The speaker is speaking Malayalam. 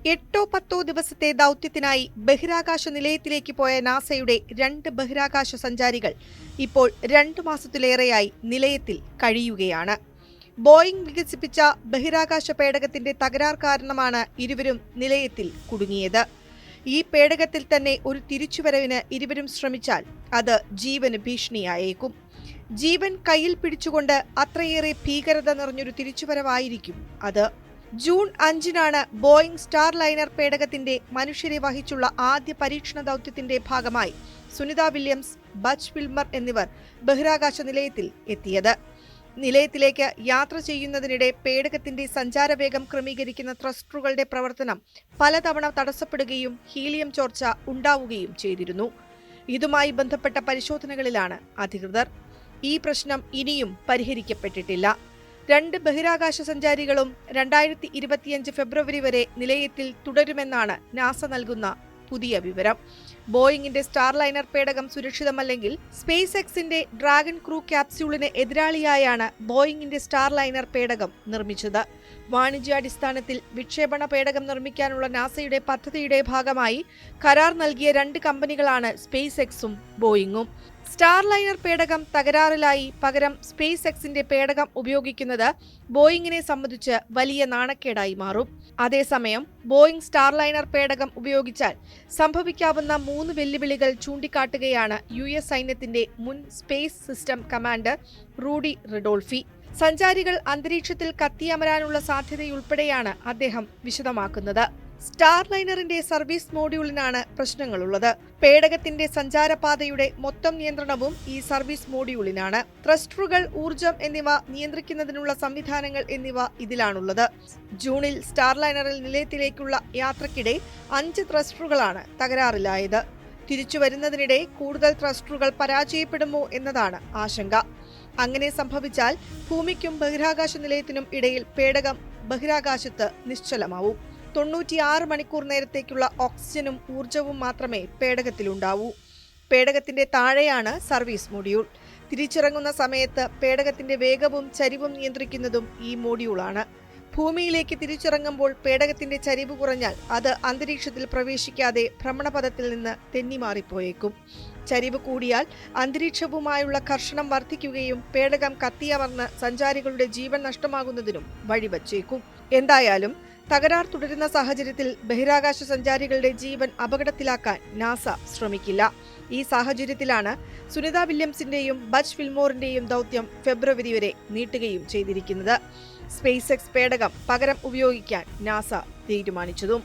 8 10 ദിവസത്തെ ദൗത്യത്തിനായി ബഹിരാകാശ നിലയത്തിലേക്ക് പോയ നാസയുടെ 2 ബഹിരാകാശ സഞ്ചാരികൾ ഇപ്പോൾ 2 മാസത്തിലേറെയായി നിലയത്തിൽ കഴിയുകയാണ്. ബോയിംഗ് വികസിപ്പിച്ച ബഹിരാകാശ പേടകത്തിന്റെ തകരാർ കാരണമാണ് ഇരുവരും നിലയത്തിൽ കുടുങ്ങിയത്. ഈ പേടകത്തിൽ തന്നെ ഒരു തിരിച്ചുവരവിന് ഇരുവരും ശ്രമിച്ചാൽ അത് ജീവന് ഭീഷണിയായേക്കും. ജീവൻ കയ്യിൽ പിടിച്ചുകൊണ്ട് അത്രയേറെ ഭീകരത നിറഞ്ഞൊരു തിരിച്ചുവരവായിരിക്കും അത്. ജൂൺ 5-നാണ് ബോയിംഗ് സ്റ്റാർ ലൈനർ പേടകത്തിന്റെ മനുഷ്യരെ വഹിച്ചുള്ള ആദ്യ പരീക്ഷണ ദൗത്യത്തിന്റെ ഭാഗമായി സുനിത വില്യംസ്, ബച്ച് വിൽമർ എന്നിവർ ബഹിരാകാശ നിലയത്തിൽ എത്തിയത്. നിലയത്തിലേക്ക് യാത്ര ചെയ്യുന്നതിനിടെ പേടകത്തിന്റെ സഞ്ചാരവേഗം ക്രമീകരിക്കുന്ന ത്രസ്റ്ററുകളുടെ പ്രവർത്തനം പലതവണ തടസ്സപ്പെടുകയും ഹീലിയം ചോർച്ച ഉണ്ടാവുകയും ചെയ്തിരുന്നു. ഇതുമായി ബന്ധപ്പെട്ട പരിശോധനകളിലാണ് അധികൃതർ. ഈ പ്രശ്നം ഇനിയും പരിഹരിക്കപ്പെട്ടിട്ടില്ല. 2 ബഹിരാകാശ സഞ്ചാരികളും 2025 ഫെബ്രുവരി വരെ നിലയത്തിൽ തുടരുമെന്നാണ് നാസ നൽകുന്ന പുതിയ വിവരം. ബോയിങ്ങിന്റെ സ്റ്റാർ ലൈനർ പേടകം സുരക്ഷിതമല്ലെങ്കിൽ സ്പേസ് എക്സിന്റെ ഡ്രാഗൺ ക്രൂ ക്യാപ്സ്യൂളിന് എതിരാളിയായാണ് ബോയിങ്ങിന്റെ സ്റ്റാർ ലൈനർ പേടകം നിർമ്മിച്ചത്. വാണിജ്യാടിസ്ഥാനത്തിൽ വിക്ഷേപണ പേടകം നിർമ്മിക്കാനുള്ള നാസയുടെ പദ്ധതിയുടെ ഭാഗമായി കരാർ നൽകിയ 2 കമ്പനികളാണ് സ്പേസ് എക്സും ബോയിങ്ങും. സ്റ്റാർ ലൈനർ പേടകം തകരാറിലായി പകരം സ്പേസ് എക്സിന്റെ പേടകം ഉപയോഗിക്കുന്നത് ബോയിങ്ങിനെ സംബന്ധിച്ച് വലിയ നാണക്കേടായി മാറും. അതേസമയം ബോയിങ് സ്റ്റാർ ലൈനർ പേടകം ഉപയോഗിച്ചാൽ സംഭവിക്കാവുന്ന 3 വെല്ലുവിളികൾ ചൂണ്ടിക്കാട്ടുകയാണ് US സൈന്യത്തിന്റെ മുൻ സ്പേസ് സിസ്റ്റം കമാൻഡർ റൂഡി റിഡോൾഫി. സഞ്ചാരികൾ അന്തരീക്ഷത്തിൽ കത്തിയമരാനുള്ള സാധ്യതയുൾപ്പെടെയാണ് അദ്ദേഹം വിശദമാക്കുന്നത്. Star ലൈനറിന്റെ service മോഡ്യൂളിനാണ് പ്രശ്നങ്ങളുള്ളത്. പേടകത്തിന്റെ സഞ്ചാരപാതയുടെ മൊത്തം നിയന്ത്രണവും ഈ സർവീസ് മോഡ്യൂളിനാണ്. ത്രസ്റ്ററുകൾ, ഊർജം എന്നിവ നിയന്ത്രിക്കുന്നതിനുള്ള സംവിധാനങ്ങൾ എന്നിവ ഇതിലാണുള്ളത്. ജൂണിൽ സ്റ്റാർ ലൈനറിൽ നിലയത്തിലേക്കുള്ള യാത്രക്കിടെ 5 ത്രസ്റ്ററുകളാണ് തകരാറിലായത്. തിരിച്ചുവരുന്നതിനിടെ കൂടുതൽ ത്രസ്റ്ററുകൾ പരാജയപ്പെടുമോ എന്നതാണ് ആശങ്ക. അങ്ങനെ സംഭവിച്ചാൽ ഭൂമിക്കും ബഹിരാകാശ നിലയത്തിനും ഇടയിൽ പേടകം ബഹിരാകാശത്ത് നിശ്ചലമാവും. 96 മണിക്കൂർ നേരത്തേക്കുള്ള ഓക്സിജനും ഊർജവും മാത്രമേ പേടകത്തിലുണ്ടാവൂ. പേടകത്തിന്റെ താഴെയാണ് സർവീസ് മോഡ്യൂൾ. തിരിച്ചിറങ്ങുന്ന സമയത്ത് പേടകത്തിന്റെ വേഗവും ചരിവും നിയന്ത്രിക്കുന്നതും ഈ മോഡ്യൂളാണ്. ഭൂമിയിലേക്ക് തിരിച്ചിറങ്ങുമ്പോൾ പേടകത്തിന്റെ ചരിവ് കുറഞ്ഞാൽ അത് അന്തരീക്ഷത്തിൽ പ്രവേശിക്കാതെ ഭ്രമണപഥത്തിൽ നിന്ന് തെന്നിമാറിപ്പോയേക്കും. ചരിവ് കൂടിയാൽ അന്തരീക്ഷവുമായുള്ള ഘർഷണം വർദ്ധിക്കുകയും പേടകം കത്തിയമർന്ന് സഞ്ചാരികളുടെ ജീവൻ നഷ്ടമാകുന്നതിനും വഴിവച്ചേക്കും. എന്തായാലും തകരാർ തുടരുന്ന സാഹചര്യത്തിൽ ബഹിരാകാശ സഞ്ചാരികളുടെ ജീവൻ അപകടത്തിലാക്കാൻ നാസ ശ്രമിക്കില്ല. ഈ സാഹചര്യത്തിലാണ് സുനിത വില്യംസിന്റെയും ബച്ച് വിൽമോറിന്റെയും ദൗത്യം ഫെബ്രുവരി വരെ നീട്ടുകയും ചെയ്തിരിക്കുന്നത്. സ്പേസ് എക്സ് പേടകം പകരം ഉപയോഗിക്കാൻ നാസ തീരുമാനിച്ചതും.